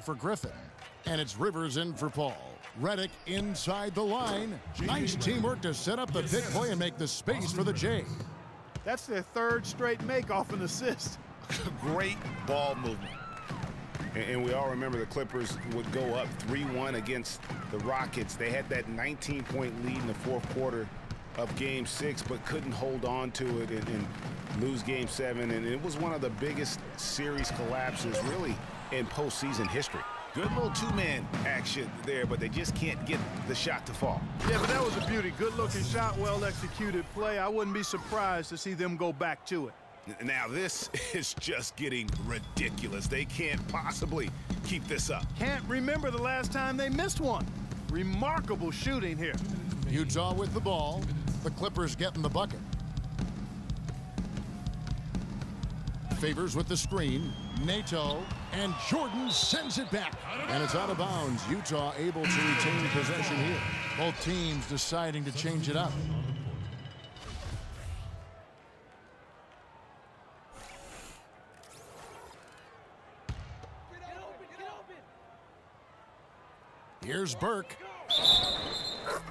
for Griffin. And it's Rivers in for Paul. Redick inside the line. Nice teamwork to set up the pick play and make the space for the J. That's their third straight make off an assist. Great ball movement. And we all remember the Clippers would go up 3-1 against the Rockets. They had that 19-point lead in the fourth quarter of Game 6, but couldn't hold on to it and lose Game 7. And it was one of the biggest series collapses, really, in postseason history. Good little two-man action there, but they just can't get the shot to fall. Yeah, but that was a beauty. Good-looking shot, well-executed play. I wouldn't be surprised to see them go back to it. Now, this is just getting ridiculous. They can't possibly keep this up. Can't remember the last time they missed one. Remarkable shooting here. Utah with the ball. The Clippers getting the bucket. Favors with the screen. Nato, and Jordan sends it back. And it's out of bounds. Utah able to retain possession here. Both teams deciding to change it up. Here's Burke.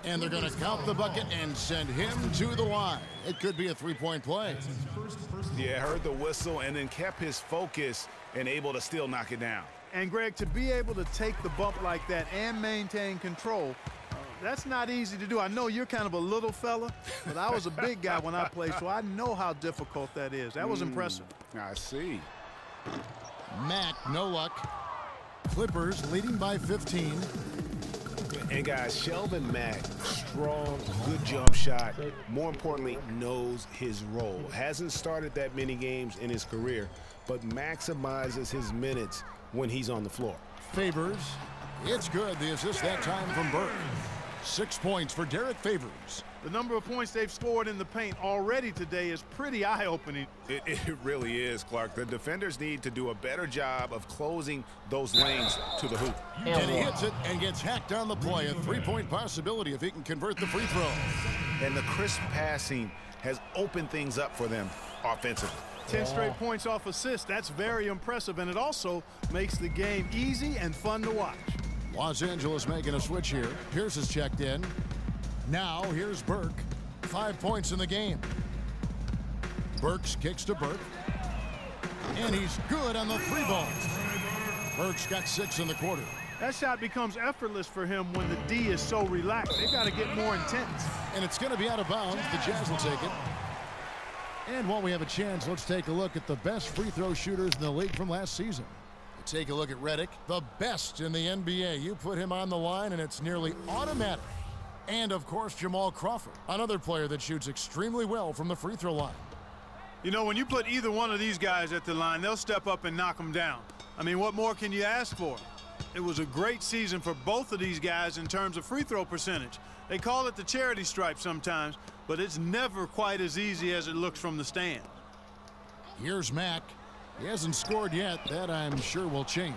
And they're going to count the bucket and send him to the line. It could be a three-point play. Yeah, heard the whistle and then kept his focus and able to still knock it down. And, Greg, to be able to take the bump like that and maintain control, that's not easy to do. I know you're kind of a little fella, but I was a big guy when I played, so I know how difficult that is. That was impressive. I see. Mack, no luck. Clippers leading by 15. And guys, Shelvin Mack, strong, good jump shot. More importantly, knows his role. Hasn't started that many games in his career, but maximizes his minutes when he's on the floor. Favors. It's good. The assist that time from Burke. 6 points for Derek Favors. The number of points they've scored in the paint already today is pretty eye-opening. It really is, Clark. The defenders need to do a better job of closing those lanes to the hoop. And he hits it and gets hacked on the play. A three-point possibility if he can convert the free throw. And the crisp passing has opened things up for them offensively. 10 straight points off assists. That's very impressive, and it also makes the game easy and fun to watch. Los Angeles making a switch here. Pierce is checked in. Now here's Burke. 5 points in the game. Burks kicks to Burke. And he's good on the three ball. Burke's got 6 in the quarter. That shot becomes effortless for him when the D is so relaxed. They've got to get more intense. And it's going to be out of bounds. The Jazz will take it. And while we have a chance, let's take a look at the best free throw shooters in the league from last season. Take a look at Redick, the best in the NBA. You put him on the line and it's nearly automatic. And of course, Jamal Crawford, another player that shoots extremely well from the free throw line. You know, when you put either one of these guys at the line, they'll step up and knock them down. I mean, what more can you ask for? It was a great season for both of these guys in terms of free throw percentage. They call it the charity stripe sometimes, but it's never quite as easy as it looks from the stand. Here's Mack. He hasn't scored yet. That, I'm sure, will change.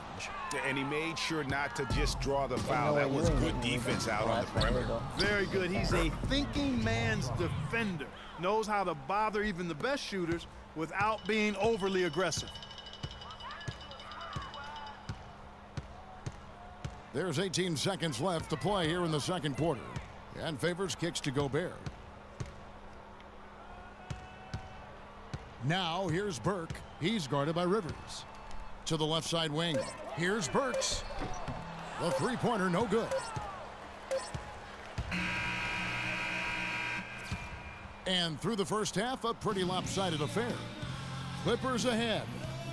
And he made sure not to just draw the foul. That was good defense out on the perimeter. Very good. He's a thinking man's defender. Knows how to bother even the best shooters without being overly aggressive. There's 18 seconds left to play here in the second quarter. And Favors kicks to Gobert. Now here's Burke. He's guarded by Rivers. To the left side wing. Here's Burks. The three-pointer no good. And through the first half, a pretty lopsided affair. Clippers ahead,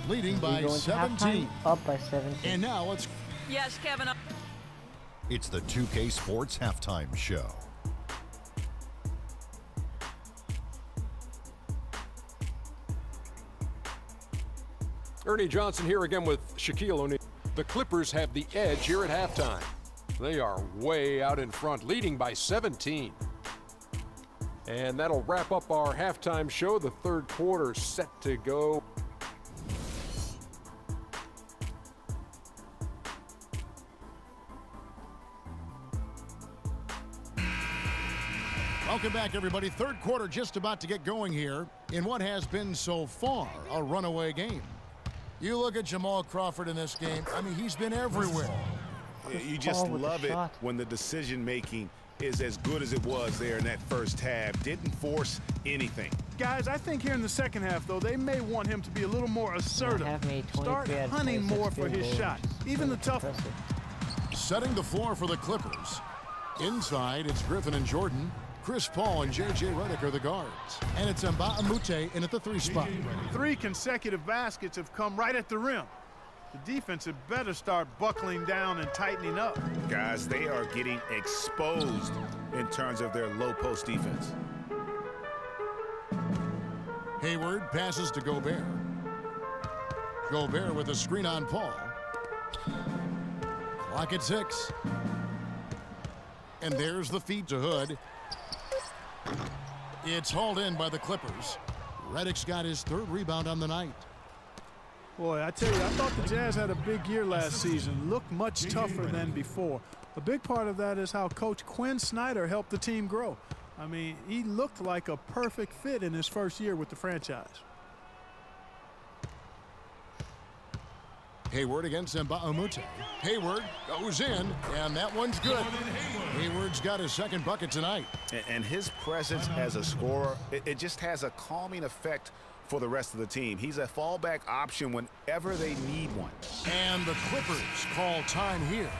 leading by 17. Up by 17. And now it's... Yes, Kevin. It's the 2K Sports Halftime Show. Ernie Johnson here again with Shaquille O'Neal. The Clippers have the edge here at halftime. They are way out in front, leading by 17. And that'll wrap up our halftime show. The third quarter set to go. Welcome back, everybody. Third quarter just about to get going here in what has been so far a runaway game. You look at Jamal Crawford in this game. I mean, he's been everywhere. Yeah, you just love it when the decision-making is as good as it was there in that first half. Didn't force anything. Guys, I think here in the second half, though, they may want him to be a little more assertive. Start hunting more for his shot, even the tough one. Setting the floor for the Clippers. Inside, it's Griffin and Jordan. Chris Paul and J.J. Redick are the guards. And it's Mbah a Moute in at the 3 spot. 3 consecutive baskets have come right at the rim. The defense had better start buckling down and tightening up. Guys, they are getting exposed in terms of their low post defense. Hayward passes to Gobert. Gobert with a screen on Paul. Clock at 6. And there's the feed to Hood. It's hauled in by the Clippers. Redick's got his 3rd rebound on the night. Boy, I tell you, I thought the Jazz had a big year last season. Looked much tougher than before. A big part of that is how Coach Quinn Snyder helped the team grow. I mean, he looked like a perfect fit in his first year with the franchise. Hayward against Mbah a Moute. Hayward goes in, and that one's good. Hayward's got his 2nd bucket tonight. And his presence as a scorer, it just has a calming effect for the rest of the team. He's a fallback option whenever they need one. And the Clippers call time here.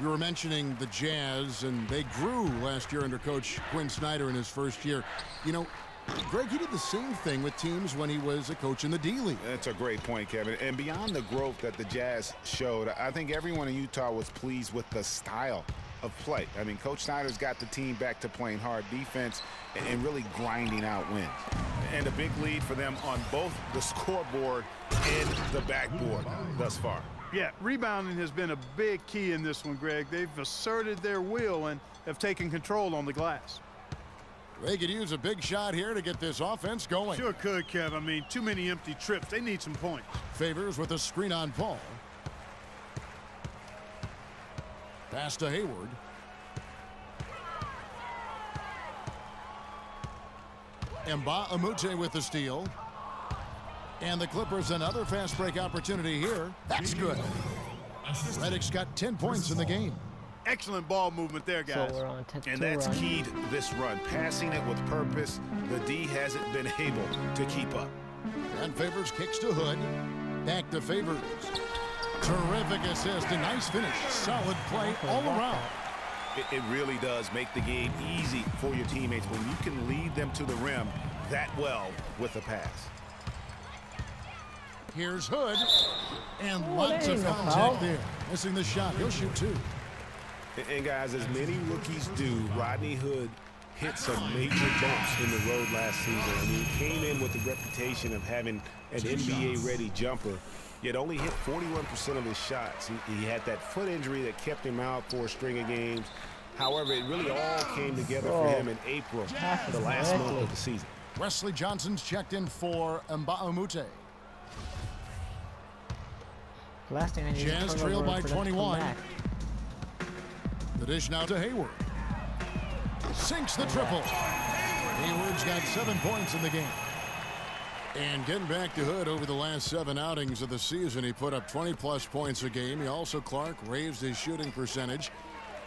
You were mentioning the Jazz, and they grew last year under Coach Quinn Snyder in his first year. You know, Greg, he did the same thing with teams when he was a coach in the D-League. That's a great point, Kevin. And beyond the growth that the Jazz showed, I think everyone in Utah was pleased with the style of play. I mean, Coach Snyder's got the team back to playing hard defense and really grinding out wins. And a big lead for them on both the scoreboard and the backboard thus far. Yeah, rebounding has been a big key in this one, Greg. They've asserted their will and have taken control on the glass. They could use a big shot here to get this offense going. Sure could, Kev. I mean, too many empty trips. They need some points. Favors with a screen on Paul. Pass to Hayward. Mbah a Moute with the steal. And the Clippers another fast break opportunity here. That's good. Redick's got 10 points in the game. Excellent ball movement there, guys. So we're on and that's keyed this run. Passing it with purpose. The D hasn't been able to keep up. And Favors kicks to Hood. Back to Favors. Terrific assist. A nice finish. Solid play all around. It really does make the game easy for your teammates when you can lead them to the rim that well with a pass. Here's Hood. And lots of contact there. Missing the shot. He'll shoot 2. And guys, as many rookies do, Rodney Hood hit some major bumps in the road last season. I mean, he came in with the reputation of having an NBA-ready jumper, yet only hit 41% of his shots. He had that foot injury that kept him out for a string of games. However, it really all came together for him in April, the last month of the season. Wesley Johnson's checked in for Mbah a Moute. Last thing I need Jazz trail by 21. The dish now to Hayward. Sinks the triple. Hayward's got 7 points in the game. And getting back to Hood, over the last 7 outings of the season, he put up 20-plus points a game. He also, Clark, raised his shooting percentage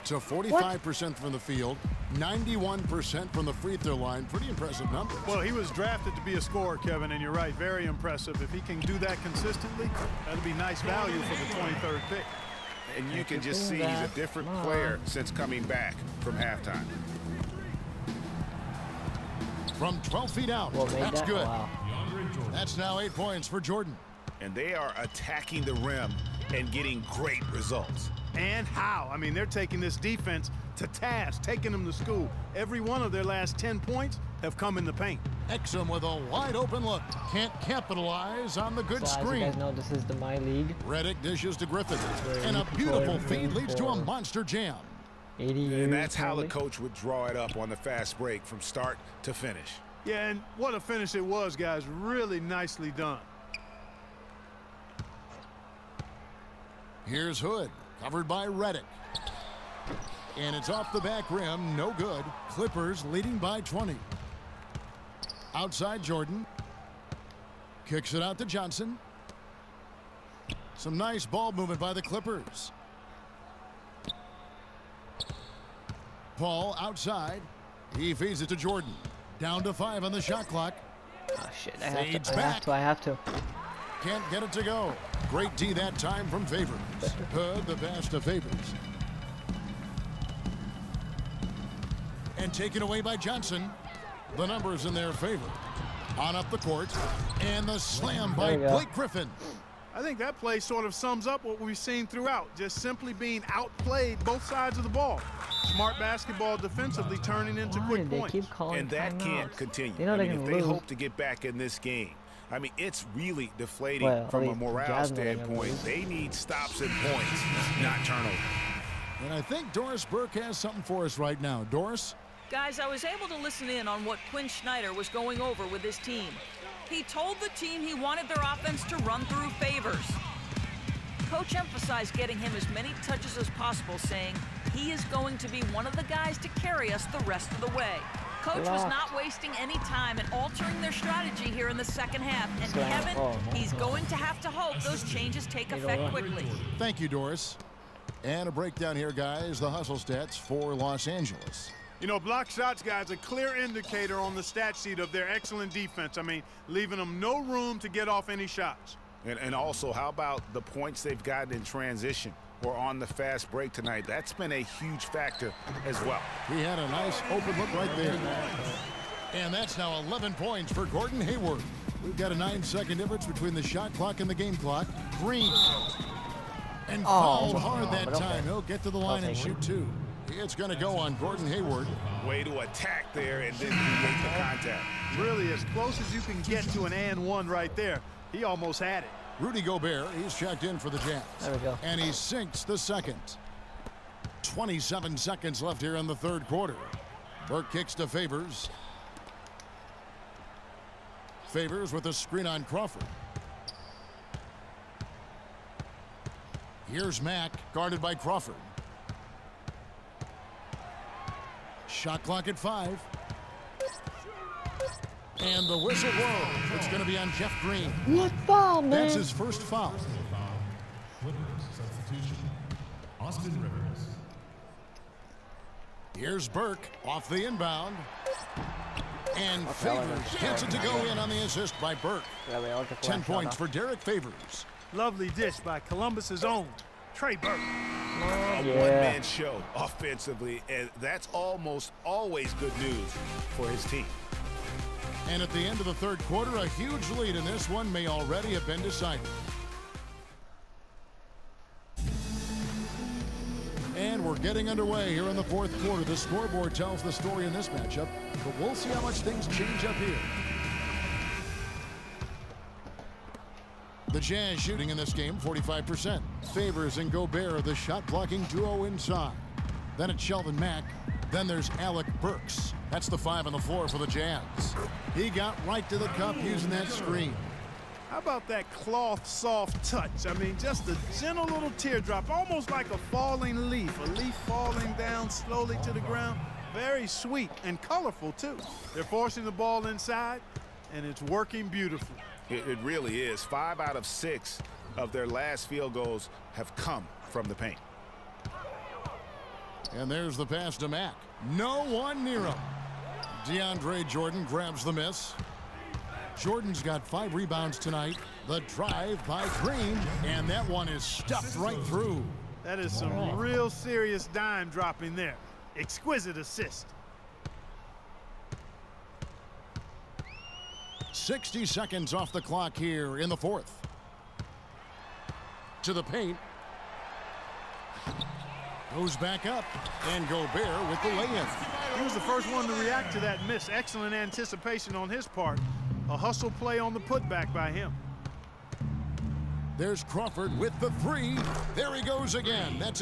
to 45% from the field, 91% from the free throw line. Pretty impressive numbers. Well, he was drafted to be a scorer, Kevin, and you're right, very impressive. If he can do that consistently, that'd be nice value for the 23rd pick. And you can just see he's a different player since coming back from halftime. From 12 feet out, that's good. Wow. That's now 8 points for Jordan. And they are attacking the rim and getting great results. And how? I mean, they're taking this defense to task, taking them to school. Every one of their last 10 points have come in the paint. Exum with a wide open look. Can't capitalize on the good screen. You guys know this is the My League. Redick dishes to Griffin. And a beautiful feed leads to a monster jam. And that's how the coach would draw it up on the fast break from start to finish. Yeah, and what a finish it was, guys. Really nicely done. Here's Hood, covered by Redick. And it's off the back rim, no good. Clippers leading by 20. Outside Jordan. Kicks it out to Johnson. Some nice ball movement by the Clippers. Paul outside. He feeds it to Jordan. Down to 5 on the shot clock. Oh shit, I have to. Can't get it to go. Great D that time from Favors. Hood the pass to Favors. And taken away by Johnson. The numbers in their favor. On up the court. And the slam by Blake Griffin. I think that play sort of sums up what we've seen throughout. Just simply being outplayed both sides of the ball. Smart basketball defensively turning into quick points. Keep calling and that can't continue. You know if they hope to get back in this game, I mean, it's really deflating from a morale standpoint. They need stops and points, not turnovers. And I think Doris Burke has something for us right now. Doris? Guys, I was able to listen in on what Quinn Snyder was going over with his team. He told the team he wanted their offense to run through Favors. Coach emphasized getting him as many touches as possible, saying he is going to be one of the guys to carry us the rest of the way. Coach was not wasting any time in altering their strategy here in the second half. And Kevin, he's going to have to hope those changes take effect quickly. Thank you, Doris. And a breakdown here, guys. The hustle stats for Los Angeles. You know, block shots, guys, a clear indicator on the stat sheet of their excellent defense. I mean, leaving them no room to get off any shots. And also, how about the points they've gotten in transition or on the fast break tonight? That's been a huge factor as well. He had a nice open look right there. And that's now 11 points for Gordon Hayward. We've got a 9-second difference between the shot clock and the game clock. Green. And fouled hard that time. He'll get to the line and shoot 2. It's going to go on Gordon Hayward. Way to attack there and then create the contact. Really as close as you can get to an and one right there. He almost had it. Rudy Gobert, he's checked in for the Jazz. There we go. And he sinks the second. 27 seconds left here in the third quarter. Burke kicks to Favors. Favors with a screen on Crawford. Here's Mack, guarded by Crawford. Shot clock at 5. And the whistle blows. It's going to be on Jeff Green. What foul, man? That's his first foul. Substitution. Austin Rivers. Here's Burke off the inbound. And Favors gets it to go in on the assist by Burke. 10 points for Derek Favors. Lovely dish by Columbus's own Trey Burke. A one-man show offensively, and that's almost always good news for his team. And at the end of the third quarter, a huge lead in this one may already have been decided. And we're getting underway here in the fourth quarter. The scoreboard tells the story in this matchup, but we'll see how much things change up here. The Jazz shooting in this game, 45%. Favors and Gobert, the shot-blocking duo inside. Then it's Shelvin Mack. Then there's Alec Burks. That's the 5 on the floor for the Jazz. He got right to the cup using that screen. How about that cloth soft touch? I mean, just a gentle little teardrop, almost like a falling leaf. A leaf falling down slowly to the ground. Very sweet and colorful, too. They're forcing the ball inside, and it's working beautifully. It really is. 5 out of 6 of their last field goals have come from the paint. And there's the pass to Mack. No one near him. DeAndre Jordan grabs the miss. Jordan's got 5 rebounds tonight. The drive by Green, and that one is stuffed right through. That is some real serious dime dropping there. Exquisite assist. 60 seconds off the clock here in the fourth. To the paint. Goes back up, and Gobert with the lay-in. He was the first one to react to that miss. Excellent anticipation on his part. A hustle play on the putback by him. There's Crawford with the 3. There he goes again. That's it.